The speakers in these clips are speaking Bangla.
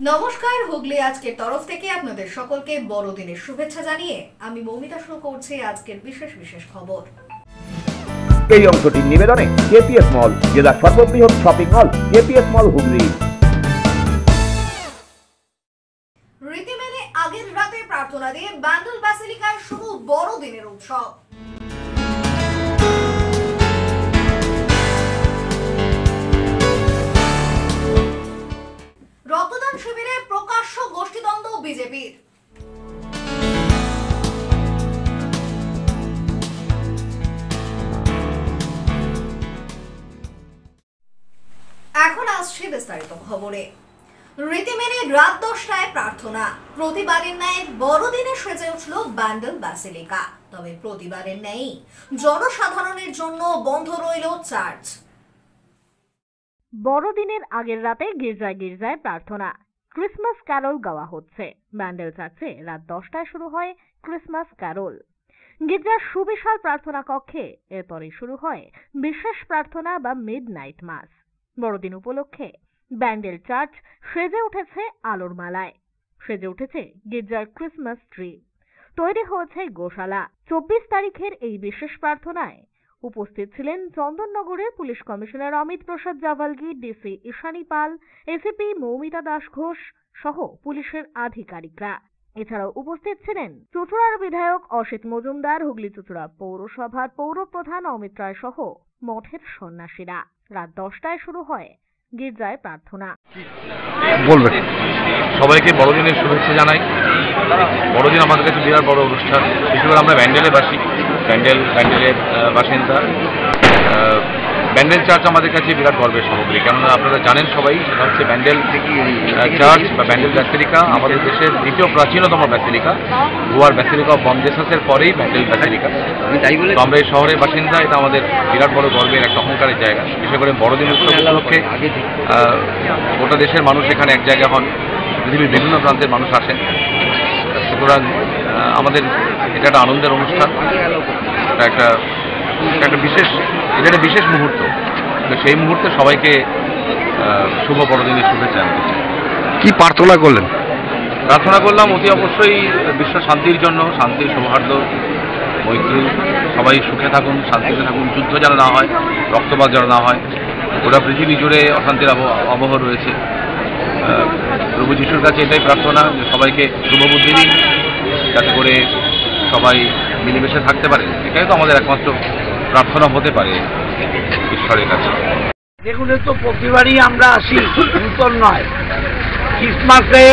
নমস্কার, হুগলি আজকের তরফ থেকে আপনাদের সকলকে বড়দিনের শুভেচ্ছা জানিয়ে আমি মৌমিতা শুরু করছি আজকের বিশেষ খবর। এই অংশটির নিবেদনে কেপিএস মল, জেলার সর্ববৃহৎ শপিং মল কেপিএস মল হুগলি। রীতি মেনে আগের রাতে প্রার্থনা দিয়ে ব্যান্ডেল ব্যাসিলিকায় শুরু বড়দিনের উৎসব। রক্তদান শিবিরে প্রকাশ্য গোষ্ঠীদ্বন্দ্ব বিজেপির। এখন আসছে বিস্তারিত খবরে। রীতি মেনে রাত 10টায় প্রার্থনা। প্রতিবারের ন্যায় বড়দিনে সেজে উঠল ব্যান্ডেল ব্যাসিলিকা। তবে প্রতিবারের ন্যায় জনসাধারণের জন্য বন্ধ রইল চার্চ। বড়দিনের আগের রাতে গির্জায় প্রার্থনা। ক্রিসমাস ক্যারল গাওয়া হচ্ছে। ব্যান্ডেল চার্চে রাত 10টায় শুরু হয় ক্রিসমাস ক্যারল। গির্জার সুবিশাল প্রার্থনা কক্ষে এরপরে শুরু হয় বিশেষ প্রার্থনা বা মিডনাইট মাস। বড়দিন উপলক্ষে ব্যান্ডেল চার্চ সেজে উঠেছে আলোর মালায়। সেজে উঠেছে গির্জার ক্রিসমাস ট্রি। তৈরি হয়েছে গোশালা। 24 তারিখের এই বিশেষ প্রার্থনায় উপস্থিত ছিলেন চন্দননগরের পুলিশ কমিশনার অমিত প্রসাদ জাভালগি, ডিসি ঈশানী পাল, এসিপি মৌমিতা দাস ঘোষ সহ পুলিশের আধিকারিকরা। এছাড়াও উপস্থিত ছিলেন চুঁচুড়ার বিধায়ক অসিত মজুমদার, হুগলি চুঁচুড়া পৌরসভার পৌরপ্রধান অমিত রায় সহ মঠের সন্ন্যাসীরা। রাত 10টায় শুরু হয় গির্জায় প্রার্থনা। বলবেন সবাইকে বড়দিনের শুভেচ্ছা জানাই। বড়দিন আমাদের কাছে বিরাট বড় অনুষ্ঠান। বিশেষ করে আমরা ব্যান্ডেলে বাসি, ব্যান্ডেলের বাসিন্দা। ব্যান্ডেল চার্চ আমাদের কাছে বিরাট গর্বের সামগ্রী। কেননা আপনারা জানেন সবাই, সেটা হচ্ছে ব্যান্ডেল চার্চ বা ব্যান্ডেল ব্যাসিলিকা আমাদের দেশের দ্বিতীয় প্রাচীনতম ব্যাসিলিকা। গোয়ার ব্যাসিলিকা অফ বম জেসাসের পরেই ব্যান্ডেল ব্যাসিলিকা। আমরা এই শহরের বাসিন্দা, এটা আমাদের বিরাট বড় গর্বের একটা অহংকারের জায়গা। বিশেষ করে বড়দিন উৎসব উপলক্ষে গোটা দেশের মানুষ এখানে এক জায়গা হন, পৃথিবীর বিভিন্ন প্রান্তের মানুষ আসেন। সুতরাং আমাদের এটা একটা আনন্দের অনুষ্ঠান, এটা একটা বিশেষ মুহূর্ত। তো সেই মুহূর্তে সবাইকে শুভ বড়দিনের শুভেচ্ছা জানাতে চাই। কি প্রার্থনা করলেন? প্রার্থনা করলাম অতি অবশ্যই বিশ্ব শান্তির জন্য, শান্তি, সৌহার্দ্য, মৈত্রী, সবাই সুখে থাকুন, শান্তিতে থাকুন, যুদ্ধ যেন না হয়, রক্তপাত যেন না হয়। গোটা পৃথিবী জুড়ে অশান্তির আবহ রয়েছে। প্রভু যিশুর কাছে এটাই প্রার্থনা যে সবাইকে শুভবুদ্ধি দিন, যাতে করে সবাই মিলেমিশে থাকতে পারে। এটাই তো আমাদের একমাত্র প্রার্থনা হতে পারে ঈশ্বরের কাছে। দেখুন, তো প্রতিবারই আমরা আসি, নূতন নয়। ক্রিসমাসে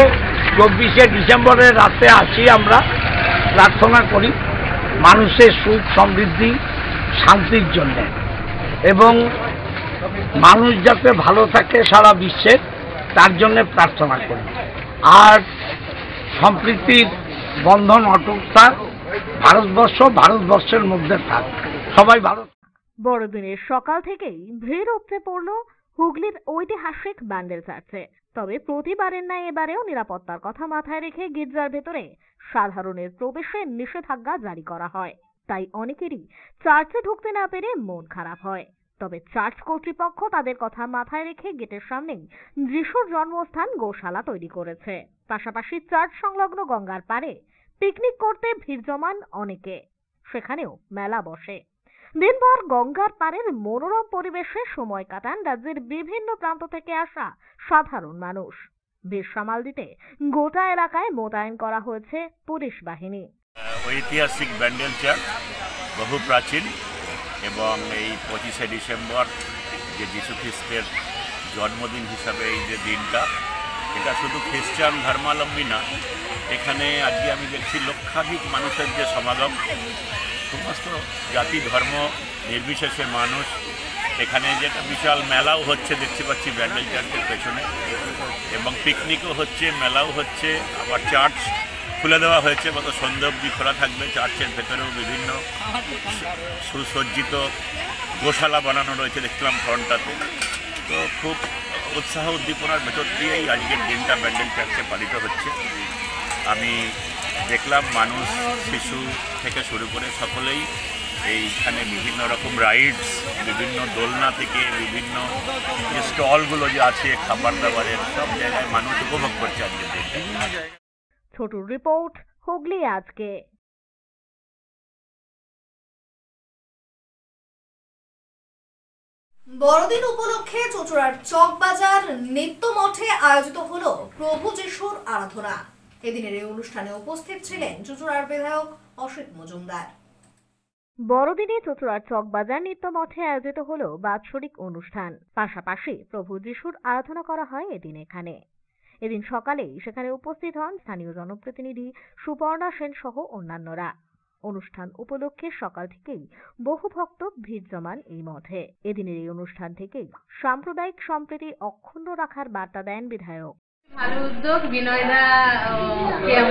24শে ডিসেম্বরের রাতে আসি, আমরা প্রার্থনা করি মানুষের সুখ সমৃদ্ধি শান্তির জন্য, এবং মানুষ যাতে ভালো থাকে সারা বিশ্বে, তার জন্য প্রার্থনা করি। আর সম্প্রীতির বন্ধন অটুট থাক, ভারতবর্ষের মধ্যে থাক, সবাই ভালো। বড়দিনের সকাল থেকেই ভিড় উপচে পড়ল হুগলির ঐতিহাসিক ব্যান্ডেল চার্চে। তবে প্রতিবারের ন্যায় এবারেও নিরাপত্তার কথা মাথায় রেখে গির্জার ভেতরে সাধারণের প্রবেশে নিষেধাজ্ঞা জারি করা হয়। তাই অনেকেরই চার্চে ঢুকতে না পেরে মন খারাপ হয়। তবে চার্চ কর্তৃপক্ষ তাদের কথা মাথায় রেখে গেটের সামনেই যিশুর জন্মস্থান গোশালা তৈরি করেছে। পাশাপাশি চার্চ সংলগ্ন গঙ্গার পাড়ে পিকনিক করতে ভিড় জমান অনেকে। সেখানেও মেলা বসে। দিনভর গঙ্গার পাড়ের মনোরম পরিবেশে সময় কাটান রাজ্যের বিভিন্ন প্রান্ত থেকে আসা সাধারণ মানুষ। ভিড় সামাল দিতে গোটা এলাকায় মোতায়েন করা হয়েছে পুলিশ বাহিনী। ঐতিহাসিক ব্যান্ডেল চার্চ বহু প্রাচীন, এবং এই 25শে ডিসেম্বর যে যীশু খ্রিস্টের জন্মদিন হিসাবে এই যে দিনটা, এটা শুধু খ্রিস্টান ধর্মাবলম্বী না, এখানে আজকে আমি দেখছি লক্ষাধিক মানুষের যে সমাগম, সমস্ত জাতি ধর্ম নির্বিশেষে মানুষ। এখানে যেটা বিশাল মেলাও হচ্ছে দেখতে পাচ্ছি ব্যান্ডেল চার্চের পেছনে, এবং পিকনিকও হচ্ছে, মেলাও হচ্ছে। আবার চার্চ খুলে দেওয়া হয়েছে, গত সন্ধ্যা অবধি খোলা থাকবে। চার্চের ভেতরেও বিভিন্ন সুসজ্জিত গোশালা বানানো রয়েছে দেখলাম ফ্রন্টটাতে। তো খুব উৎসাহ উদ্দীপনার ভেতর দিয়েই আজকের দিনটা ব্যান্ডেল চার্চে পালিত হচ্ছে। আমি দেখলাম মানুষ, শিশু থেকে শুরু করে সকলেই এইখানে বিভিন্ন রকম রাইডস, বিভিন্ন দোলনা থেকে বিভিন্ন যে স্টলগুলো যে আছে খাবার দাবারের, সব জায়গায় মানুষ উপভোগ করছে আজকের দিনটা। ছোটুর রিপোর্ট, হুগলি আজকে। বড়দিন উপলক্ষে চুঁচুড়ার চকবাজার নিত্য মঠে আয়োজিত হলো প্রভু যিশুর আরাধনা। এদিনের এই অনুষ্ঠানে উপস্থিত ছিলেন চুঁচুড়ার বিধায়ক অসিত মজুমদার। বড়দিনে চুঁচুড়ার চকবাজার নিত্য মঠে আয়োজিত হলো বাৎসরিক অনুষ্ঠান। পাশাপাশি প্রভু যিশুর আরাধনা করা হয় এদিন এখানে। এদিন সকালেই সেখানে উপস্থিত হন স্থানীয় জনপ্রতিনিধি সুপর্ণা সেন সহ অন্যান্যরা। অনুষ্ঠান উপলক্ষে সকাল থেকেই বহু ভক্ত ভিড় জমান এই মঠে। এদিনের এই অনুষ্ঠান থেকেই সাম্প্রদায়িক সম্প্রীতি অক্ষুণ্ণ রাখার বার্তা দেন বিধায়ক। ভালো উদ্যোগ, বিনয়দা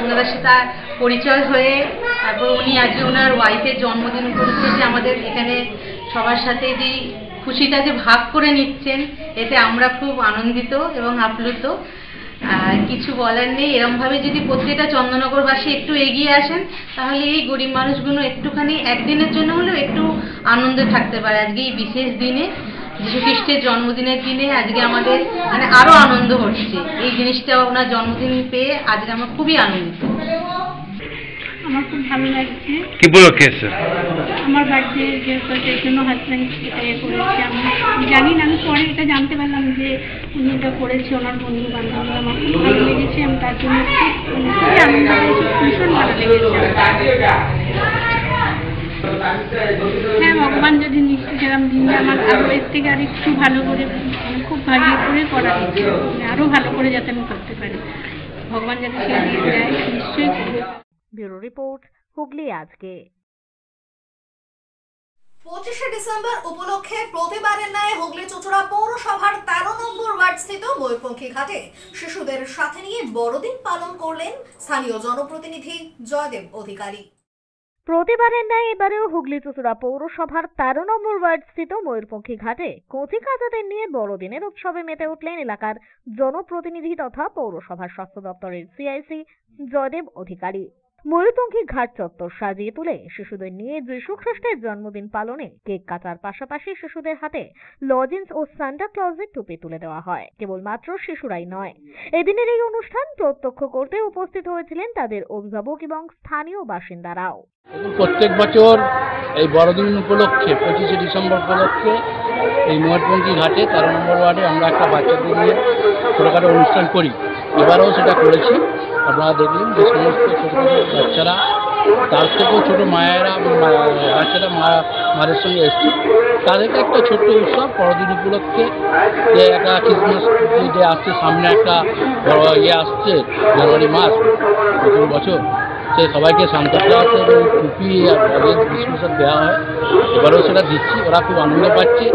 ওনাদের সাথে পরিচয় হয়ে তারপর উনি আজকে ওনার ওয়াইফের জন্মদিন উপলক্ষে যে আমাদের এখানে সবার সাথে যে খুশিটা যে ভাগ করে নিচ্ছেন, এতে আমরা খুব আনন্দিত এবং আপ্লুত। কিছু বলার নেই, এরমভাবে যদি প্রত্যেকটা চন্দননগরবাসী একটু এগিয়ে আসেন তাহলে এই গরিব মানুষগুলো একটুখানি একদিনের জন্য হলেও একটু আনন্দে থাকতে পারে। আজকে এই বিশেষ দিনে, যীশু খ্রিস্টের জন্মদিনের দিনে আজকে আমাদের মানে আরো আনন্দ হচ্ছে। এই জিনিসটা ওনার জন্মদিন পেয়ে আজকে আমরা খুবই আনন্দিত। আমার খুব ভালো লাগছে। কি উপলক্ষে এসেছে? আমার বার্থডে যেহেতু সেই জন্য হাজব্যান্ড এটা করেছে। আমি জানি না, আমি পরে এটা জানতে পারলাম যে উনি এটা করেছে, ওনার বন্ধু বান্ধবরা। আমার খুব ভালো লেগেছে, আমি তার জন্য খুবই আনন্দ হয়েছে, ভীষণ ভালো লেগেছে। হ্যাঁ, ভগবান যদি নিশ্চয়ই যেরকম দিনটা আমার আরো এর থেকে আর একটু ভালো করে, খুব ভালো করে করা দিচ্ছে, আরো ভালো করে যাতে আমি করতে পারি, ভগবান যাতে সে দিয়ে দেয়, নিশ্চয়ই করবে। ব্যুরো রিপোর্ট, হুগলি আজকে। 25শে ডিসেম্বর উপলক্ষে প্রতিবারের ন্যায় হুগলি চুঁচুড়া পৌরসভার 13 নম্বর ওয়ার্ড স্থিত ময়ূরপঙ্খী ঘাটে শিশুদের সাথে নিয়ে বড়দিন পালন করলেন স্থানীয় জনপ্রতিনিধি জয়দেব অধিকারী। প্রতিবারের ন্যায় এবারেও হুগলি চুঁচুড়া পৌরসভার 13 নম্বর ওয়ার্ড স্থিত ময়ূরপঙ্খী ঘাটে কচি কাচাদের নিয়ে বড়দিনের উৎসবে মেতে উঠলেন এলাকার জনপ্রতিনিধি তথা পৌরসভার স্বাস্থ্য দপ্তরের সিআইসি জয়দেব অধিকারী। ময়ূরপঙ্খী ঘাট চত্বর সাজিয়ে তুলে শিশুদের নিয়ে যীশু খ্রিস্টের জন্মদিন পালনে কেক কাটার পাশাপাশি শিশুদের হাতে লজেন্স ও সান্টা ক্লজের টুপি তুলে দেওয়া হয়। কেবলমাত্র শিশুরাই নয়, এদিনের এই অনুষ্ঠান প্রত্যক্ষ করতে উপস্থিত হয়েছিলেন তাদের অভিভাবক এবং স্থানীয় বাসিন্দারাও। প্রত্যেক বছর এই বড়দিন উপলক্ষে 25শে ডিসেম্বর উপলক্ষে এই ময়ূরপঙ্খী ঘাটে 13 নম্বর ওয়ার্ডে আমরা একটা বাচ্চাদের নিয়ে ছোটোখাটো অনুষ্ঠান করি। এবারেও সেটা করেছি। আপনারা দেখলেন যে সমস্ত ছোটো বাচ্চারা, তার থেকেও ছোটো মায়েরা, বাচ্চারা মায়ের সঙ্গে এসছে, তাদেরকে একটা ছোট্ট উৎসব বড়দিন উপলক্ষে, যে একটা ক্রিসমাস যে আসছে সামনে, একটা বড় আসছে জানুয়ারি মাস, নতুন বছর, সে সবাইকে সান্তা ক্লজ এবং টুপি আর বিস্কুট দেওয়া হয়। এবারেও সেটা দিচ্ছি, ওরা খুব আনন্দ পাচ্ছে,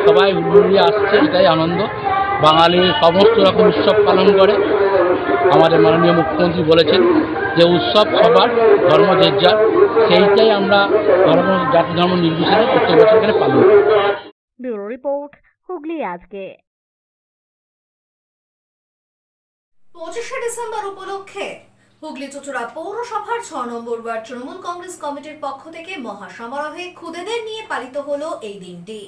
সবাই হুড়মুড়িয়ে আসছে, এটাই আনন্দ। বাঙালি সমস্ত রকম উৎসব পালন করে। আমাদের মাননীয় মুখ্যমন্ত্রী বলেছেন যে উৎসব সবার, ধর্ম যে যার, সেইটাই আমরা ধর্ম, জাতি ধর্ম নির্বিশেষে প্রত্যেক বছর এখানে পালন করি। ব্যুরো রিপোর্ট, হুগলি আজকে। 25শে ডিসেম্বর উপলক্ষে হুগলি চুঁচুড়া পৌরসভার 6 নম্বর ওয়ার্ড তৃণমূল কংগ্রেস কমিটির পক্ষ থেকে মহাসমারোহে খুদেদের নিয়ে পালিত হলো এই দিনটি।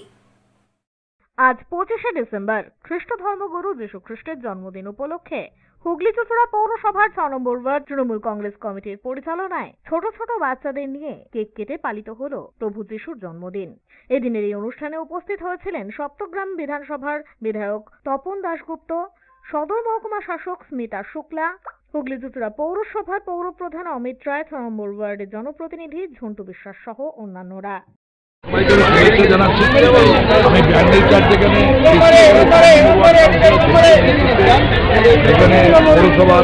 আজ 25শে ডিসেম্বর খ্রিস্ট ধর্মগুরু যীশু খ্রিস্টের জন্মদিন উপলক্ষে হুগলি চুঁচুড়া পৌরসভার 6 নম্বর ওয়ার্ড তৃণমূল কংগ্রেস কমিটির পরিচালনায় ছোট ছোট বাচ্চাদের নিয়ে কেক কেটে পালিত হলো প্রভু যিশুর জন্মদিন। এদিনের এই অনুষ্ঠানে উপস্থিত হয়েছিলেন সপ্তগ্রাম বিধানসভার বিধায়ক তপন দাশগুপ্ত, সদর মহকুমা শাসক স্মিতা শুক্লা, হুগলি চুঁচুড়া পৌরসভার পৌরপ্রধান অমিত রায়, 6 নম্বর ওয়ার্ডের জনপ্রতিনিধি ঝন্টু বিশ্বাস সহ অন্যান্যরা। আমি ব্যান্ডেল চার্চ এখানে পৌরসভা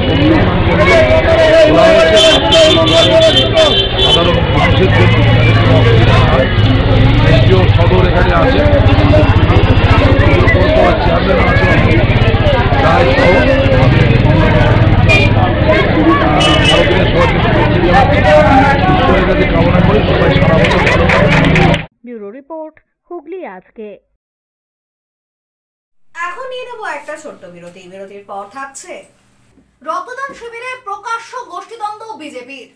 সাধারণ মানুষের জন্য সদর এখানে আছে, পৌরসভার চেয়ারম্যান আছে, রায় সহ ঈশ্বরের কাছে কামনা করে সবাই সারা বছর ভালো। ব্যুরো রিপোর্ট, হুগলি আজকে। এখন নিয়ে নেব একটা ছোট্ট বিরতি। বিরতির পর থাকছে রক্তদান শিবিরে প্রকাশ্য গোষ্ঠীদ্বন্দ্ব বিজেপির।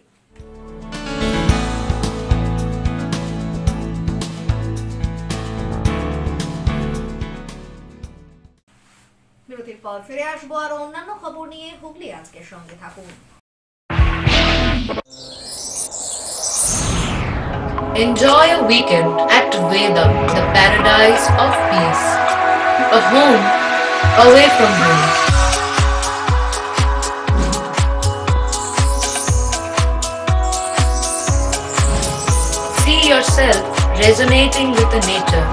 বিরতির পর ফিরে আসবো আর অন্যান্য খবর নিয়ে। হুগলি আজকের সঙ্গে থাকুন। Enjoy a weekend at Vedam, the paradise of peace. A home away from home. See yourself resonating with the nature.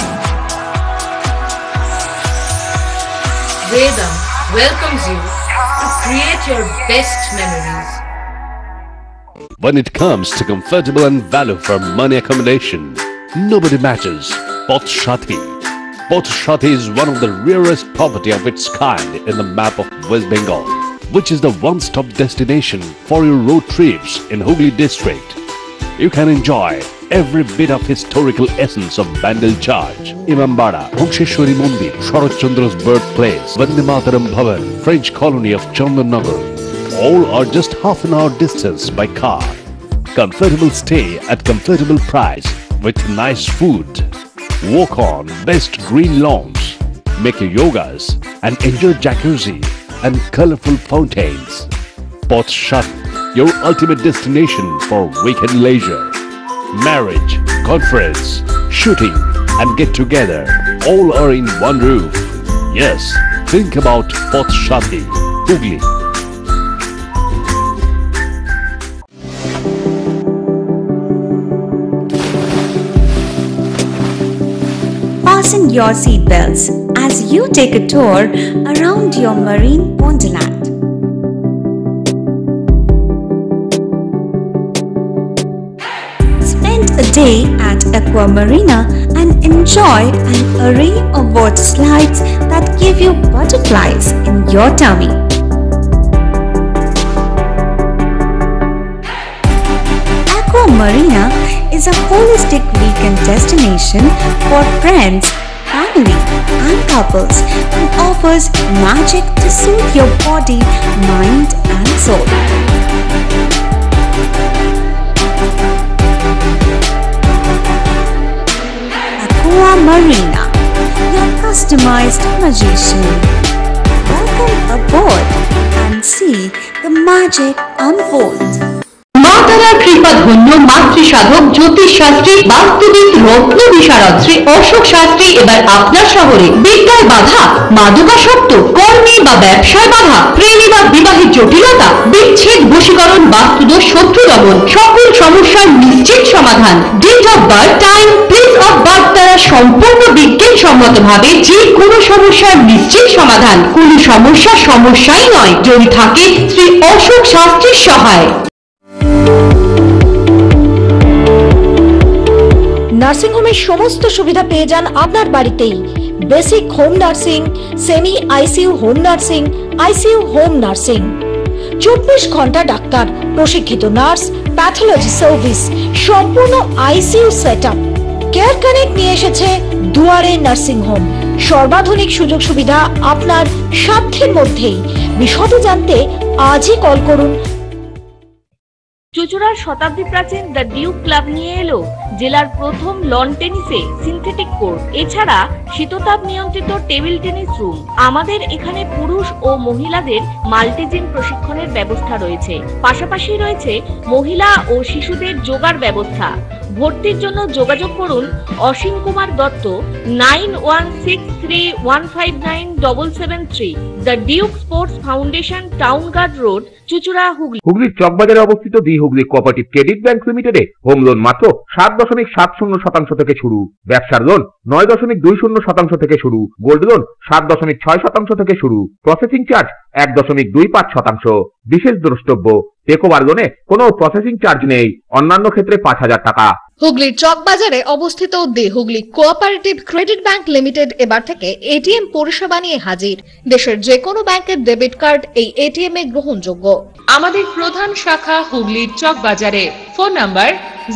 Vedam welcomes you to create your best memories. When it comes to comfortable and value for money accommodation, nobody matches Poth Shati. Poth Shati is one of the rarest property of its kind in the map of West Bengal, which is the one-stop destination for your road trips in Hooghly district. You can enjoy every bit of historical essence of Bandel Church, Imambara, Hongsheshwari Mandir, Sharat Chandra's birthplace, Vande Mataram Bhavan, French colony of Chandannagar. All are just half an hour distance by car. Comfortable stay at comfortable price with nice food. Walk on best green lawns, make your yogas and enjoy jacuzzi and colorful fountains. Poth Shati, your ultimate destination for weekend leisure. Marriage, conference, shooting and get together all are in one roof. Yes, think about Poth Shati, Hooghly. Fasten your seatbelts as you take a tour around your marine wonderland. Spend a day at Aqua Marina and enjoy an array of water slides that give you butterflies in your tummy. Aqua Marina is a holistic weekend destination for friends, family and couples and offers magic to soothe your body, mind and soul. Aqua Marina, your customized magician. Welcome aboard and see the magic unfold. মাতারার কৃপা ধন্য মাতৃ সাধক জ্যোতিষ শাস্ত্রী বাস্তুবিদ রত্ন বিশারদ শ্রী অশোক শাস্ত্রী এবার আপনার শহরে বিদ্যায় বাধা, মাদকাসক্ত, কর্মে বা ব্যবসায় বাধা, প্রেমে বা বিবাহের জটিলতা, বিচ্ছেদ, বশীকরণ, বাস্তুদোষ, শত্রু দমন, সকল সমস্যার নিশ্চিত সমাধান। Date of birth, time, place of birth দ্বারা সম্পূর্ণ বিজ্ঞানসম্মত ভাবে যে কোনো সমস্যার নিশ্চিত সমাধান। কোনো সমস্যাই নয় যদি থাকে শ্রী অশোক শাস্ত্রীর সহায়। নার্সিং হোমের সমস্ত সুবিধা পেয়ে যান আপনার বাড়িতেই। Basic home nursing, semi ICU home nursing, ICU home nursing, 24 ঘন্টা ডাক্তার, প্রশিক্ষিত নার্স, প্যাথোলজি সার্ভিস, সম্পূর্ণ আইসিইউ সেটআপ। কেয়ার কানেক্ট নিয়ে এসেছে দুয়ারে নার্সিং হোম। সর্বাধুনিক সুযোগ সুবিধা আপনার সাধ্যের মধ্যেই। বিশদে জানতে আজই কল করুন। চুঁচুড়ার শতাব্দী প্রাচীন দ্য ডিউক ক্লাব নিয়ে এলো জেলার প্রথম লন টেনিসে সিনথেটিক কোর্ট, এছাড়া শীততাপ নিয়ন্ত্রিত টেবিল টেনিস রুম। আমাদের এখানে পুরুষ ও মহিলাদের মাল্টিজিম প্রশিক্ষণের ব্যবস্থা রয়েছে, পাশাপাশি রয়েছে মহিলা ও শিশুদের যোগার ব্যবস্থা। ভর্তির জন্য যোগাযোগ করুন Asim Kumar Dutta 9163159773। The Duke Sports Foundation, Town Guard Road, চুঁচুড়া, হুগলি। হুগলির চকবাজারে অবস্থিত the Hooghly Cooperative Credit Bank লিমিটেডে হোম লোন মাত্র 7.70% থেকে শুরু, ব্যবসার লোন 9.20% থেকে শুরু, গোল্ড লোন 7.6% থেকে শুরু, প্রসেসিং চার্জ 1.25%। বিশেষ দ্রষ্টব্য, টেকওভার লোনে কোনো প্রসেসিং চার্জ নেই, অন্যান্য ক্ষেত্রে 5,000 টাকা। হুগলির চকবাজারে অবস্থিত the Hooghly Cooperative Credit Bank Limited এবার থেকে এটিএম পরিষেবা নিয়ে হাজির। দেশের যে কোনো ব্যাংকের ডেবিট কার্ড এই এটিএম এ গ্রহণযোগ্য। আমাদের প্রধান শাখা হুগলির চকবাজারে। ফোন নাম্বার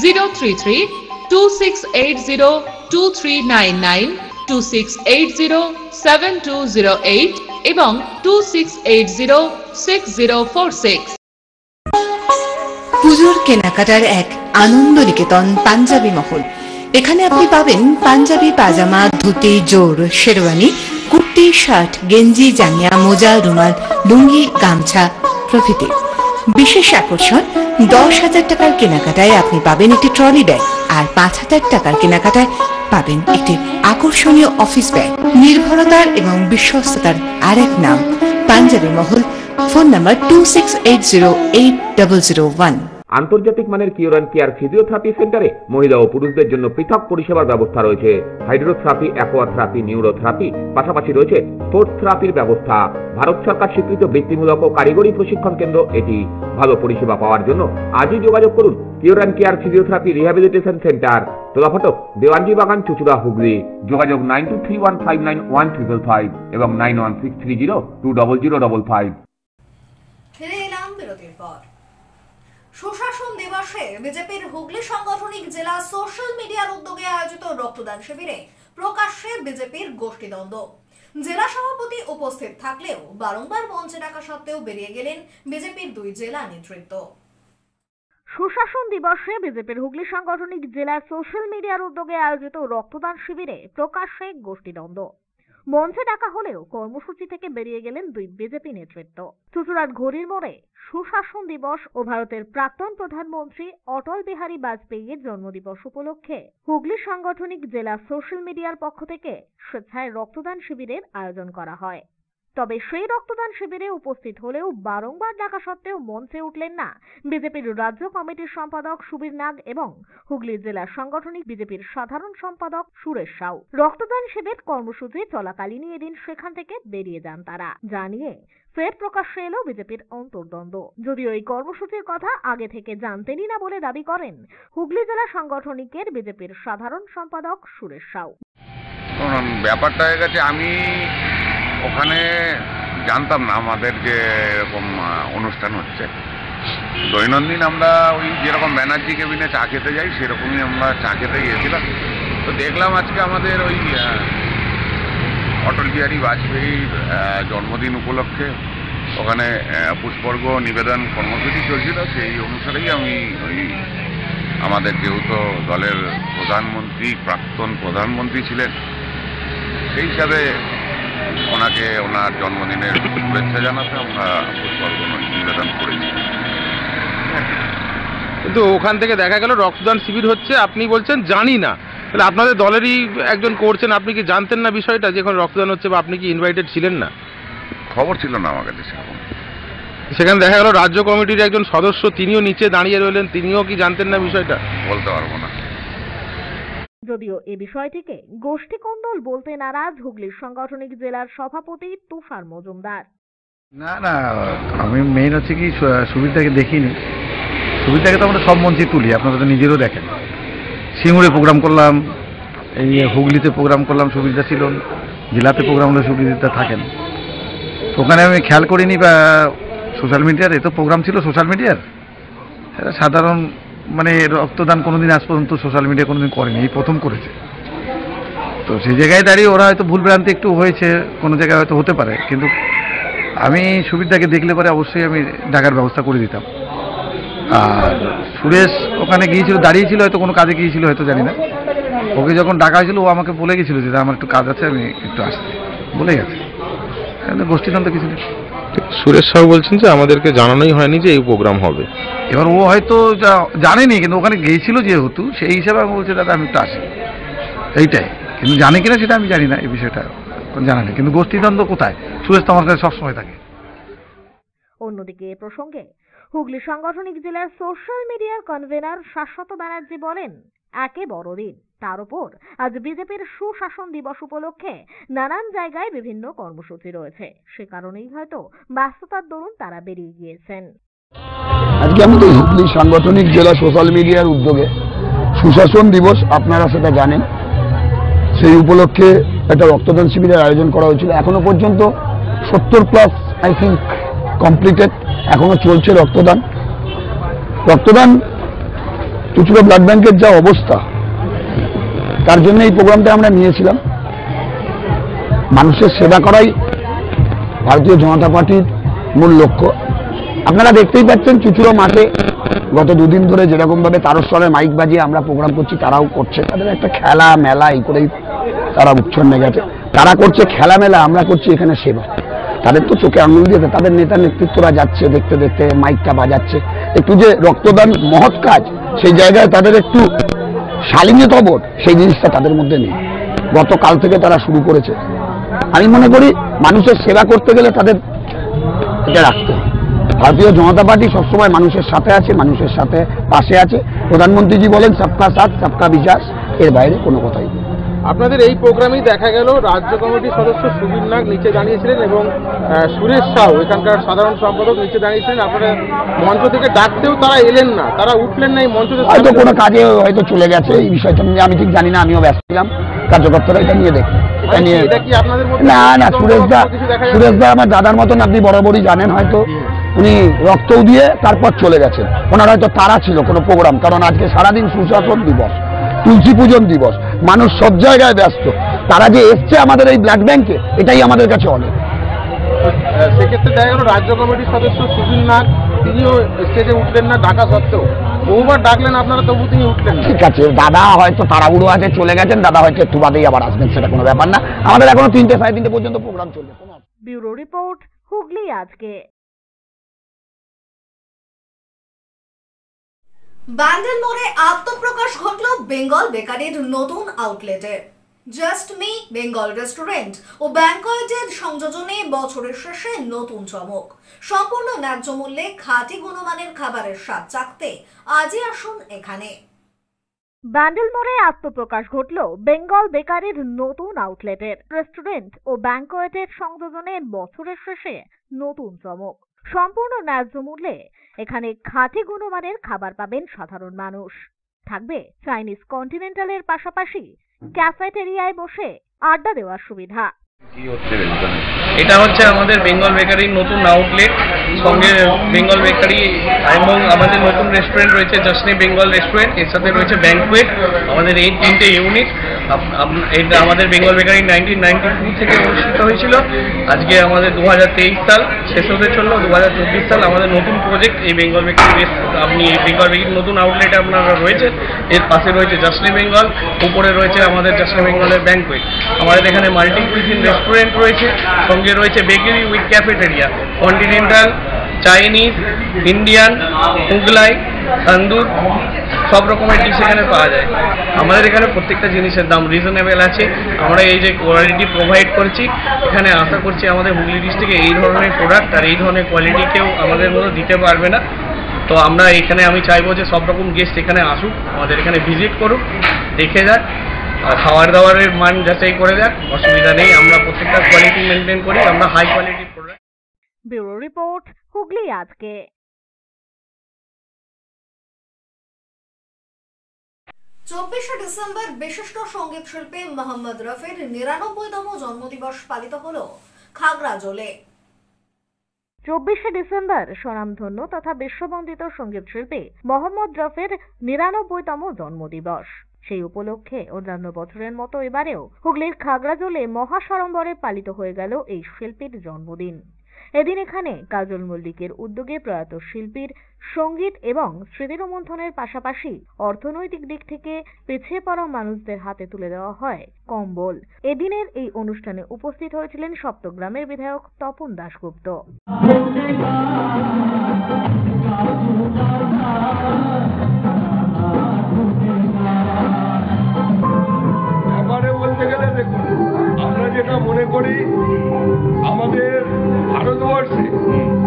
033-2680-2399, 2680-7208 এবং 2680-6046। পুজোর কেনাকাটার এক আনন্দ নিকেতন পাঞ্জাবি মহল। এখানে আপনি পাবেন পাঞ্জাবি, পাজামা, ধুতি, জোর, শেরওয়ানি, কুর্তি, শার্ট, গেঞ্জি, জাঙ্গিয়া, মোজা, রুমাল, লুঙ্গি, গামছা প্রভৃতি। বিশেষ আকর্ষণ, 10,000 টাকার কেনাকাটায় আপনি পাবেন একটি ট্রলি ব্যাগ, আর 5,000 টাকার কেনাকাটায় পাবেন একটি আকর্ষণীয় অফিস ব্যাগ। নির্ভরতার এবং বিশ্বস্ততার আরেক নাম পাঞ্জাবি মহল। Phone number 26808001। আন্তর্জাতিক মানের কিওর অ্যান্ড কেয়ার ফিজিওথেরাপি সেন্টারে মহিলা ও পুরুষদের জন্য পৃথক পরিষেবার ব্যবস্থা রয়েছে। হাইড্রোথেরাপি, অ্যাকোয়াথেরাপি, নিউরোথেরাপি, পাশাপাশি রয়েছে স্পোর্টস থেরাপির ব্যবস্থা। ভারত সরকার স্বীকৃত বৃত্তিমূলক ও কারিগরি প্রশিক্ষণ কেন্দ্র এটি। ভালো পরিষেবা পাওয়ার জন্য আজই যোগাযোগ করুন Cure and Care Physiotherapy Rehabilitation Centre, Tolaphatak, Dewanji Bagan, চুচুড়া, হুগলি। যোগাযোগ 9231591555 এবং 9163020055। ফিরে এলাম বিরতির পর। সুশাসন দিবসে বিজেপির হুগলি সাংগঠনিক জেলা সোশ্যাল মিডিয়ার উদ্যোগে আয়োজিত রক্তদান শিবিরে প্রকাশ্যে বিজেপির গোষ্ঠীদ্বন্দ্ব। জেলা সভাপতি উপস্থিত থাকলেও বারংবার মঞ্চে ডাকা সত্ত্বেও বেরিয়ে গেলেন বিজেপির 2 জেলা নেতৃত্ব। সুশাসন দিবসে বিজেপির হুগলি সাংগঠনিক জেলার সোশ্যাল মিডিয়ার উদ্যোগে আয়োজিত রক্তদান শিবিরে প্রকাশ্যে গোষ্ঠীদ্বন্দ্ব। মঞ্চে ডাকা হলেও কর্মসূচি থেকে বেরিয়ে গেলেন 2 বিজেপি নেতৃত্ব। চুচুড়ার ঘড়ির মোড়ে সুশাসন দিবস ও ভারতের প্রাক্তন প্রধানমন্ত্রী অটল বিহারী বাজপেয়ীর জন্মদিবস উপলক্ষে হুগলি সাংগঠনিক জেলা সোশ্যাল মিডিয়ার পক্ষ থেকে স্বেচ্ছায় রক্তদান শিবিরের আয়োজন করা হয়। তবে সেই রক্তদান শিবিরে উপস্থিত হলেও বারংবার ডাকা সত্ত্বেও মঞ্চে উঠলেন না বিজেপির রাজ্য কমিটির সম্পাদক সুবীর নাগ এবং হুগলি জেলা সাংগঠনিক বিজেপির সাধারণ সম্পাদক সুরেশ সাউ। রক্তদান শিবির কর্মসূচি চলাকালীনই এদিন সেখান থেকে বেরিয়ে যান তারা, জানিয়ে ফের প্রকাশ্যে এলো বিজেপির অন্তর্দ্বন্দ্ব। যদিও এই কর্মসূচির কথা আগে থেকে জানতেনই না বলে দাবি করেন হুগলি জেলা সাংগঠনিকের বিজেপির সাধারণ সম্পাদক সুরেশ সাউ। ব্যাপারটা হয়ে গেছে, আমি ওখানে জানতাম না আমাদের যে এরকম অনুষ্ঠান হচ্ছে। দৈনন্দিন আমরা ওই যেরকম ব্যানার্জি কেবিনে চা খেতে যাই সেরকমই আমরা চা খেতে গিয়েছিলাম। তো দেখলাম আজকে আমাদের ওই অটল বিহারী বাজপেয়ীর জন্মদিন উপলক্ষে ওখানে পুষ্পার্ঘ নিবেদন কর্মসূচি চলছিল। সেই অনুসারেই আমি ওই আমাদের যেহেতু দলের প্রধানমন্ত্রী, প্রাক্তন প্রধানমন্ত্রী ছিলেন, সেই হিসাবে ওনাকে ওনার জন্মদিনের শুভেচ্ছা জানাতে আমরা পুষ্পার্ঘ নিবেদন করেছি। কিন্তু ওখান থেকে দেখা গেল রক্তদান শিবির হচ্ছে, আপনি বলছেন জানি না। তাহলে আপনাদের দলেরই একজন করছেন, আপনি কি জানতেন না বিষয়টা যে এখানে রক্তদান হচ্ছে, বা আপনি কি ইনভাইটেড ছিলেন না? খবর ছিল না আমার কাছে সেরকম। সেখানে দেখা গেল রাজ্য কমিটির একজন সদস্য, তিনিও নিচে দাঁড়িয়ে রইলেন, তিনিও কি জানতেন না বিষয়টা? বলতে পারবো না। যদিও এ বিষয়টিকে গোষ্ঠী কোন্দল বলতে নারাজ হুগলির সাংগঠনিক জেলার সভাপতি তুষার মজুমদার। না না, আমি মেইন হচ্ছে কি সুবিধাকে দেখিনি। সুবিধাকে তো আমরা সব মঞ্চে তুলি, আপনারা তো নিজেরও দেখেন। সিঙ্গুরে প্রোগ্রাম করলাম, এই হুগলিতে প্রোগ্রাম করলাম, সুবিধা ছিল। জেলাতে প্রোগ্রাম হলে সুবিধা থাকেন, ওখানে আমি খেয়াল করিনি। বা সোশ্যাল মিডিয়ার এত প্রোগ্রাম ছিল, সোশ্যাল মিডিয়ার সেটা সাধারণ মানে রক্তদান কোনোদিন আজ পর্যন্ত সোশ্যাল মিডিয়া কোনোদিন করেনি, এই প্রথম করেছে। তো সেই জায়গায় দাঁড়িয়ে ওরা হয়তো ভুলভ্রান্তি একটু হয়েছে, কোনো জায়গায় হয়তো হতে পারে, কিন্তু আমি সুবিধাকে দেখলে পরে অবশ্যই আমি ডাকার ব্যবস্থা করে দিতাম। আর সুরেশ ওখানে গিয়েছিল, দাঁড়িয়েছিল, হয়তো কোনো কাজে গিয়েছিল, হয়তো জানি না। ওকে যখন ডাকা হয়েছিল ও আমাকে বলে গেছিল যে আমার একটু কাজ আছে, আমি একটু আসতে বলে গেছে। গোষ্ঠীদ্বন্দ্ব কিছু নেই। সুরেশ সাহু বলছেন যে আমাদেরকে জানানোই হয়নি যে এই প্রোগ্রাম হবে। এবার ও হয়তো জানেনি, কিন্তু ওখানে গিয়েছিল যেহেতু, সেই হিসাবে আমি বলছি দাদা আমি একটু আসি, এইটাই। কিন্তু জানে কিনা সেটা আমি জানি না, এই বিষয়টা জানা নেই। কিন্তু গোষ্ঠীদ্বন্দ্ব কোথায়? সুরেশ তো আমার কাছে সবসময় থাকে। অন্যদিকে এ প্রসঙ্গে হুগলি সাংগঠনিক জেলার সোশ্যাল মিডিয়ার কনভেনার শাশ্বত ব্যানার্জি বলেন, একে বড়দিন, তার উপর আজ বিজেপির সুশাসন দিবস উপলক্ষে নানান জায়গায় বিভিন্ন কর্মসূচি রয়েছে, সে কারণেই হয়তো ব্যস্ততার দরুন তারা বেরিয়ে গিয়েছেন। আজকে আমাদের হুগলি সাংগঠনিক জেলা সোশ্যাল মিডিয়ার উদ্যোগে সুশাসন দিবস, আপনারা সেটা জানেন, সেই উপলক্ষে একটা রক্তদান শিবিরের আয়োজন করা হয়েছিল। এখনো পর্যন্ত 70+ আই থিঙ্ক কমপ্লিটেড, এখনো চলছে রক্তদান। চুচুড়া ব্লাড ব্যাংকের যা অবস্থা, তার জন্য এই প্রোগ্রামটা আমরা নিয়েছিলাম। মানুষের সেবা করাই ভারতীয় জনতা পার্টির মূল লক্ষ্য। আপনারা দেখতেই পাচ্ছেন চুচুড়া মাঠে গত 2 দিন ধরে যেরকমভাবে তারস্বরে মাইক বাজিয়ে আমরা প্রোগ্রাম করছি, তারাও করছে। তাদের একটা খেলা মেলা এই করেই তারা উচ্ছন্নে গেছে। তারা করছে খেলামেলা, আমরা করছি এখানে সেবা। তাদের তো চোখে আঙুল দিয়েছে, তাদের নেতা নেতৃত্বরা যাচ্ছে দেখতে দেখতে, মাইকটা বাজাচ্ছে। একটু যে রক্তদান মহৎ কাজ, সেই জায়গায় তাদের একটু শালীনতাবোধ, সেই জিনিসটা তাদের মধ্যে নেই। গতকাল থেকে তারা শুরু করেছে। আমি মনে করি মানুষের সেবা করতে গেলে তাদের এটা রাখতে হবে। ভারতীয় জনতা পার্টি সবসময় মানুষের সাথে আছে, মানুষের সাথে পাশে আছে। প্রধানমন্ত্রীজি বলেন সবকা সাথ সবকা বিকাশ, এর বাইরে কোনো কথাই নেই। আপনাদের এই প্রোগ্রামেই দেখা গেল রাজ্য কমিটির সদস্য সুবীর নাগ নিচে দাঁড়িয়েছিলেন এবং সুরেশ সাউ এখানকার সাধারণ সম্পাদক নিচে দাঁড়িয়েছিলেন। আপনারা মঞ্চ থেকে ডাকতেও তারা এলেন না, তারা উঠলেন না এই মঞ্চ থেকে। হয়তো কোনো কাজে হয়তো চলে গেছে, এই বিষয়টা নিয়ে আমি ঠিক জানি না, আমিও ব্যস্ত ছিলাম। কার্যকর্তারা এটা নিয়ে দেখবেন। না না, সুরেশদা আমার দাদার মতন, আপনি বরাবরই জানেন। হয়তো উনি রক্তও দিয়ে তারপর চলে গেছেন। ওনার হয়তো তারা ছিল কোনো প্রোগ্রাম, কারণ আজকে সারাদিন সুশাসন দিবস, তুলসী পূজন দিবস, মানুষ সব জায়গায় ব্যস্ত। তারা যে এসছে আমাদের এই ব্লাড ব্যাংকে, এটাই আমাদের কাছে অনেক। সেক্ষেত্রে দেখা গেল রাজ্য কমিটির সদস্য সুবীর নাগ তিনিও স্টেজে উঠলেন না ডাকা সত্ত্বেও। বহুবার ডাকলেন আপনারা, তবু তিনি উঠলেন না। ঠিক আছে, দাদা হয়তো তাড়াহুড়ো আছে, চলে গেছেন। দাদা হয়তো একটু বাদেই আবার আসবেন, সেটা কোনো ব্যাপার না। আমাদের এখনো 3টে সাড়ে 3টে পর্যন্ত প্রোগ্রাম চলবে। ব্যুরো রিপোর্ট, হুগলি আজকে। ব্যান্ডেল মোড়ে আত্মপ্রকাশ ঘটল বেঙ্গল বেকারির নতুন আউটলেটের। জাস্ট মি বেঙ্গল রেস্টুরেন্ট ও ব্যাংকয়েটের সংযোজনে বছরের শেষে নতুন চমক। সম্পূর্ণ ন্যায্য মূল্যে খাঁটি গুণমানের খাবারের স্বাদ চাখতে আজই আসুন এখানে। ব্যান্ডেল মোড়ে আত্মপ্রকাশ ঘটল বেঙ্গল বেকারির নতুন আউটলেটের। রেস্টুরেন্ট ও ব্যাংকয়েটের সংযোজনে বছরের শেষে নতুন চমক। সম্পূর্ণ ন্যায্য মূল্যে এখানে খাঁটি গুণমানের খাবার পাবেন সাধারণ মানুষ। থাকবে চাইনিজ কন্টিনেন্টালের পাশাপাশি ক্যাফেটেরিয়ায় বসে আড্ডা দেওয়ার সুবিধা। এটা হচ্ছে আমাদের বেঙ্গল বেকারির নতুন আউটলেট। সঙ্গে বেঙ্গল বেকারি এবং আমাদের নতুন রেস্টুরেন্ট রয়েছে জাস্ট বেঙ্গল রেস্টুরেন্ট, এর সাথে রয়েছে ব্যাংকুয়েট। আমাদের এই 3টে ইউনিট। এটা আমাদের বেঙ্গল বেকারি 1992 থেকে অনুষ্ঠিত হয়েছিল। আজকে আমাদের 2023 সাল শেষ হতে চললো, 2024 সাল আমাদের নতুন প্রজেক্ট এই বেঙ্গল বেকারি। আপনি এই বেঙ্গল বেকারির নতুন আউটলেটে আপনারা রয়েছে, এর পাশে রয়েছে জাস্ট বেঙ্গল, উপরে রয়েছে আমাদের জাস্ট বেঙ্গলের ব্যাংকুয়েট। আমাদের এখানে মাল্টি কুইজিন রেস্টুরেন্ট রয়েছে, সঙ্গে রয়েছে bakery with cafeteria, continental, Chinese, Indian, Mughlai, tandoor, সব রকমের ডিশ এখানে পাওয়া যায়। আমাদের এখানে প্রত্যেকটা জিনিসের দাম রিজনেবল আছে। আমরা এই যে কোয়ালিটি প্রোভাইড করছি, এখানে আশা করছি আমাদের হুগলি ডিস্ট্রিক্টে এই ধরনের প্রোডাক্ট আর এই ধরনের কোয়ালিটি কেউ আমাদের মতো দিতে পারবে না। তো আমরা এখানে আমি চাইবো যে সব রকম গেস্ট এখানে আসুক, আমাদের এখানে ভিজিট করুক, দেখে যাক, খাবার দাবারের মান যাচাই করে দেখ, অসুবিধা নেই। আমরা প্রত্যেকটা কোয়ালিটি মেনটেন করি, আমরা high quality product. Bureau report, Hooghly আজকে। 24শে ডিসেম্বর বিশিষ্ট সঙ্গীত শিল্পী মোহাম্মদ রফির 99তম জন্মদিবস পালিত হলো খাগড়াজোলে। 24শে ডিসেম্বর স্বনামধন্য তথা বিশ্ববন্দিত সঙ্গীত শিল্পী মোহাম্মদ রফির 99তম জন্মদিবস। সেই উপলক্ষে অন্যান্য বছরের মতো এবারেও হুগলির খাগড়াজোলে মহাসাড়ম্বরে পালিত হয়ে গেল এই শিল্পীর জন্মদিন। এদিন এখানে কাজল মল্লিকের উদ্যোগে প্রয়াত শিল্পীর সঙ্গীত এবং স্মৃতিরোমন্থনের পাশাপাশি অর্থনৈতিক দিক থেকে পিছিয়ে পড়া মানুষদের হাতে তুলে দেওয়া হয় কম্বল। এদিনের এই অনুষ্ঠানে উপস্থিত হয়েছিলেন সপ্তগ্রামের বিধায়ক তপন দাশগুপ্ত। বলতে গেলে দেখুন, আমরা যেটা মনে করি আমাদের ভারতবর্ষে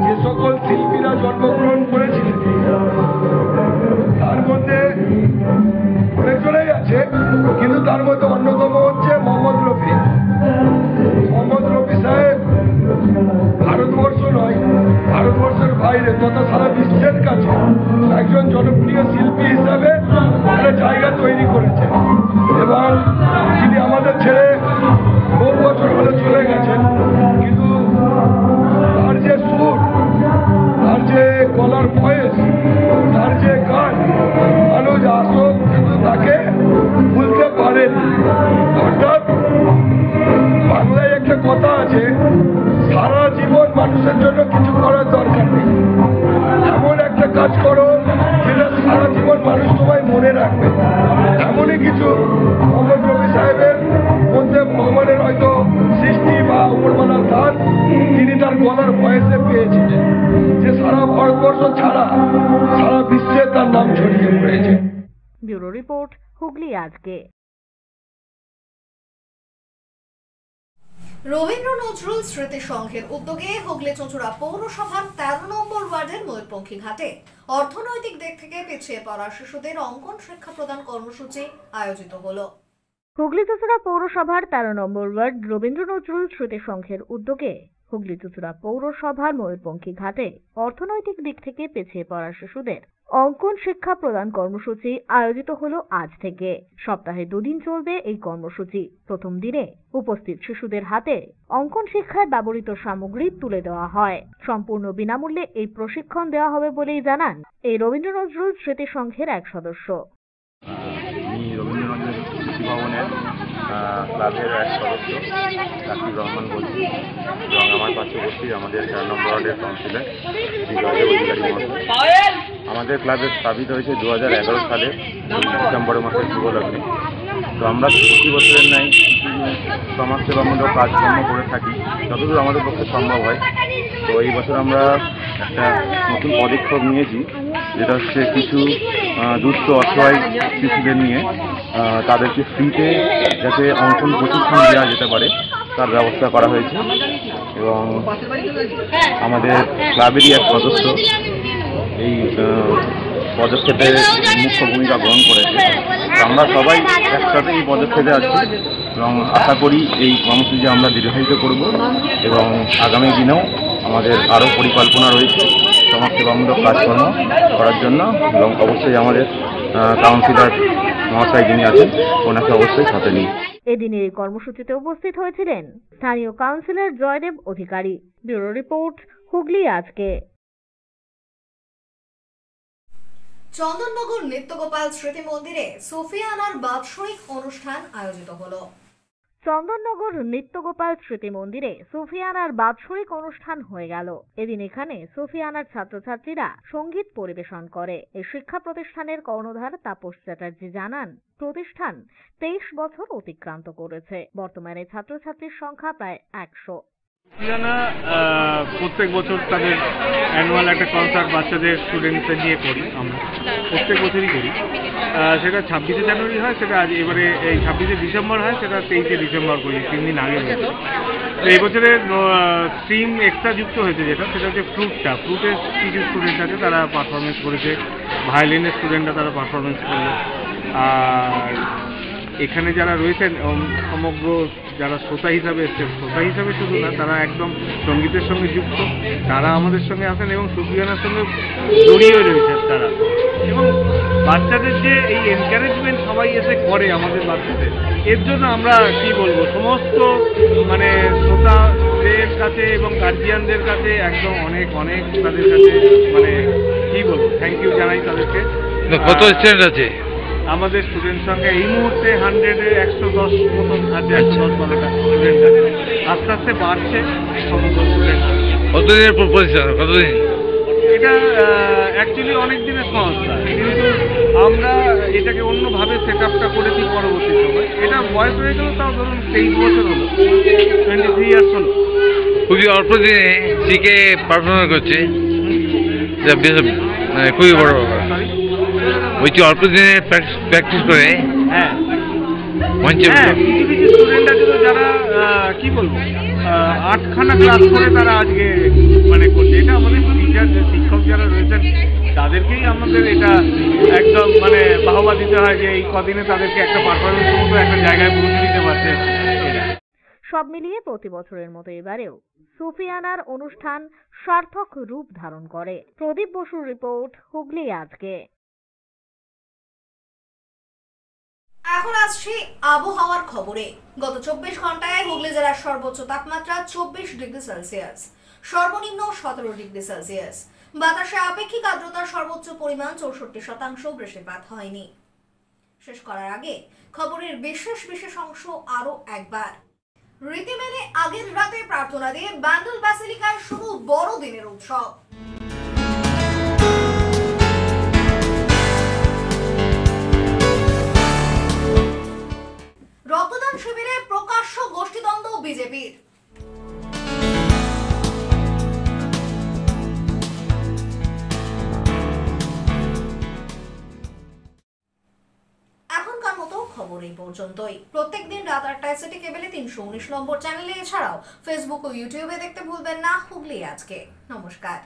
যে সকল শিল্পীরা জন্মগ্রহণ করেছিলেন তার মধ্যে অনেকজনেই আছে, কিন্তু তার মধ্যে অন্যতম হচ্ছে মোহাম্মদ রফি। মোহাম্মদ রফি সাহেব ভারতবর্ষ নয়, ভারতবর্ষের বাইরে তথা সারা বিশ্বের কাছে একজন জনপ্রিয় শিল্পী হিসাবে একটা জায়গা তৈরি করেছে এবং তিনি আমাদের ছেড়ে বহু বছর হলে চলে গেছেন। কিন্তু তার যে সুর, তার যে গলার ভয়েস, তার যে গান, মানুষ আসক কিন্তু তাকে ভুলতে পারেন। অর্থাৎ বাংলায় একটা কথা আছে, সারা জীবন মানুষের জন্য কিছু করার দরকার নেই, এমন একটা কাজ করো যেটা সারা জীবন মানুষ ভারতবর্ষ ছাড়া সারা বিশ্বে তার নাম ছড়িয়ে পড়েছে। ব্যুরো রিপোর্ট, হুগলি আজকে। রবীন্দ্র নজরুল স্মৃতি সংঘের উদ্যোগে হুগলি চুঁচুড়া পৌরসভার 13 নম্বর ওয়ার্ডের ময়ূরপঙ্খী ঘাটে অর্থনৈতিক দিক থেকে পিছিয়ে পড়া শিশুদের অঙ্কন শিক্ষা প্রদান কর্মসূচি আয়োজিত হলো। হুগলি চুঁচুড়া পৌরসভার 13 নম্বর ওয়ার্ড রবীন্দ্র নজরুল স্মৃতি সংঘের উদ্যোগে হুগলি চুঁচুড়া পৌরসভার ময়ূরপঙ্খী ঘাটে অর্থনৈতিক দিক থেকে পিছিয়ে পড়া শিশুদের অঙ্কন শিক্ষা প্রদান কর্মসূচি আয়োজিত হলো আজ থেকে। সপ্তাহে 2 দিন চলবে এই কর্মসূচি। প্রথম দিনে উপস্থিত শিশুদের হাতে অঙ্কন শিক্ষায় ব্যবহৃত সামগ্রী তুলে দেওয়া হয়। সম্পূর্ণ বিনামূল্যে এই প্রশিক্ষণ দেওয়া হবে বলেই জানান এই রবীন্দ্র নজরুল স্মৃতি সংঘের এক সদস্য। আমি রবীন্দ্র নজরুল স্মৃতি ভবনের ক্লাবের এক সদস্য রাকিব রহমান বলছি এবং আমার পার্শ্ববর্তী আমাদের 4 নম্বর ওয়ার্ডের কাউন্সিলর বিজয় অধিকারী মহাশয়। আমাদের ক্লাবে স্থাপিত হয়েছে 2011 সালে ডিসেম্বর মাসের শুভ লগ্নে। তো আমরা প্রতি বছরের ন্যায় সমাজসেবামূলক কাজকর্ম করে থাকি যতদূর আমাদের পক্ষে সম্ভব হয়। তো এই বছর আমরা একটা নতুন পদক্ষেপ নিয়েছি, যেটা হচ্ছে কিছু দুস্থ অসহায় শিশুদের নিয়ে তাদেরকে ফ্রিতে যাতে অঙ্কন প্রশিক্ষণ দেওয়া যেতে পারে তার ব্যবস্থা করা হয়েছে এবং আমাদের ক্লাবেরই এক সদস্য এই পদক্ষেপে মুখ্য ভূমিকা গ্রহণ করেছে। আমরা সবাই একসাথে এই পদক্ষেপে আছি এবং আশা করি এই কর্মসূচি আমরা দীর্ঘায়িত করব এবং আগামী দিনেও আমাদের আরও পরিকল্পনা রয়েছে সমাজসেবামূলক কাজকর্ম করার জন্য এবং অবশ্যই আমাদের কাউন্সিলর মহাশয় যিনি আছেন ওনাকে অবশ্যই সাথে নিই। এদিন এই কর্মসূচিতে উপস্থিত হয়েছিলেন স্থানীয় কাউন্সিলর জয়দেব অধিকারী। ব্যুরো রিপোর্ট, হুগলি আজকে। চন্দননগর নিত্যগোপাল স্মৃতি মন্দিরে সুফিয়ানার বাৎসরিক অনুষ্ঠান আয়োজিত হলো। চন্দননগর নিত্যগোপাল স্মৃতি মন্দিরে সুফিয়ানার বাৎসরিক অনুষ্ঠান হয়ে গেল। এদিন এখানে সুফিয়ানার ছাত্রছাত্রীরা সঙ্গীত পরিবেশন করে। এই শিক্ষা প্রতিষ্ঠানের কর্ণধার তাপস চ্যাটার্জি জানান, প্রতিষ্ঠান 23 বছর অতিক্রান্ত করেছে। বর্তমানে ছাত্রছাত্রীর সংখ্যা প্রায় 100। সুফিয়ানা প্রত্যেক বছর তাদের অ্যানুয়াল একটা কনসার্ট বাচ্চাদের স্টুডেন্টদের নিয়ে করি, আমরা প্রত্যেক বছরই করি। সেটা 26শে জানুয়ারি হয়, সেটা আজ এবারে এই 26শে ডিসেম্বর হয়, সেটা 23শে ডিসেম্বর করি, 3 দিন আগে হয়েছে। এই বছরের স্ট্রিম এক্সট্রা যুক্ত হয়েছে সেটা হচ্ছে ফ্লুটের কিছু স্টুডেন্ট আছে তারা পারফরমেন্স করেছে, ভায়োলিনের স্টুডেন্টরা তারা পারফরমেন্স করলো। আর এখানে যারা রয়েছেন সমগ্র যারা শ্রোতা হিসাবে এসছেন, শ্রোতা হিসাবে শুধু না, তারা একদম সঙ্গীতের সঙ্গে যুক্ত, তারা আমাদের সঙ্গে আসেন এবং সুফিয়ানার সঙ্গে জড়িয়ে রয়েছেন তারা। এবং বাচ্চাদের যে এই এনকারেজমেন্ট সবাই এসে করে আমাদের বাচ্চাদের, এর জন্য আমরা কি বলবো, সমস্ত মানে শ্রোতাদের কাছে এবং গার্জিয়ানদের কাছে একদম অনেক অনেক তাদের কাছে মানে কি বলবো থ্যাংক ইউ জানাই তাদেরকে। কত স্টুডেন্ট আছে আমাদের স্টুডেন্ট সংখ্যা এই মুহূর্তে 100-এ 110 মতন আছে, 110-12টা স্টুডেন্ট আছে। আস্তে আস্তে বাড়ছে সমস্ত স্টুডেন্ট। কতদিনের প্রতিষ্ঠান, কতদিন? এটা অ্যাকচুয়ালি অনেক দিনের সংস্থা, কিন্তু আমরা এটাকে অন্যভাবে সেট আপটা করেছি পরবর্তী সময়। এটা বয়স হয়ে গেল তাও ধরুন 23 বছর হলো, 23 ইয়ার্স হলো। খুবই অল্প দিনে শিখে পারফরমেন্স করছে, খুবই বড় ব্যাপার। বলছি অল্প দিনে প্র্যাকটিস করে কিছু কিছু স্টুডেন্ট আছে তো যারা কি বলবো 8খানা ক্লাস করে তারা আজকে মানে করছে। এটা আমাদের টিচার শিক্ষক যারা রয়েছেন তাদেরকেই আমাদের এটা একদম মানে বাহবা দিতে হয় যে এই কদিনে তাদেরকে একটা পারফরমেন্সের মতো একটা জায়গায় পৌঁছে দিতে পারছে। সব মিলিয়ে প্রতি বছরের মতো এবারেও সুফিয়ানার অনুষ্ঠান সার্থক রূপ ধারণ করে। প্রদীপ বসুর রিপোর্ট, হুগলি আজকে। এখন আসছি আবহাওয়ার খবরে। গত 24 ঘন্টায় হুগলি জেলার সর্বোচ্চ তাপমাত্রা 24 ডিগ্রি সেলসিয়াস, সর্বনিম্ন 17 ডিগ্রি সেলসিয়াস। বাতাসে আপেক্ষিক আর্দ্রতার সর্বোচ্চ পরিমাণ 64%। বৃষ্টিপাত হয়নি। শেষ করার আগে খবরের বিশেষ অংশ আরো একবার। রীতি মেনে আগের রাতে প্রার্থনা দিয়ে ব্যান্ডেল ব্যাসিলিকায় শুরু বড়দিনের উৎসব। রক্তদান শিবিরে প্রকাশ্য গোষ্ঠীদ্বন্দ্ব বিজেপির। খবর এই পর্যন্তই। প্রত্যেকদিন রাত 8টায় সিটি কেবলে 319 নম্বর চ্যানেলে, এছাড়াও ফেসবুক ও ইউটিউবে দেখতে ভুলবেন না হুগলি আজকে। নমস্কার।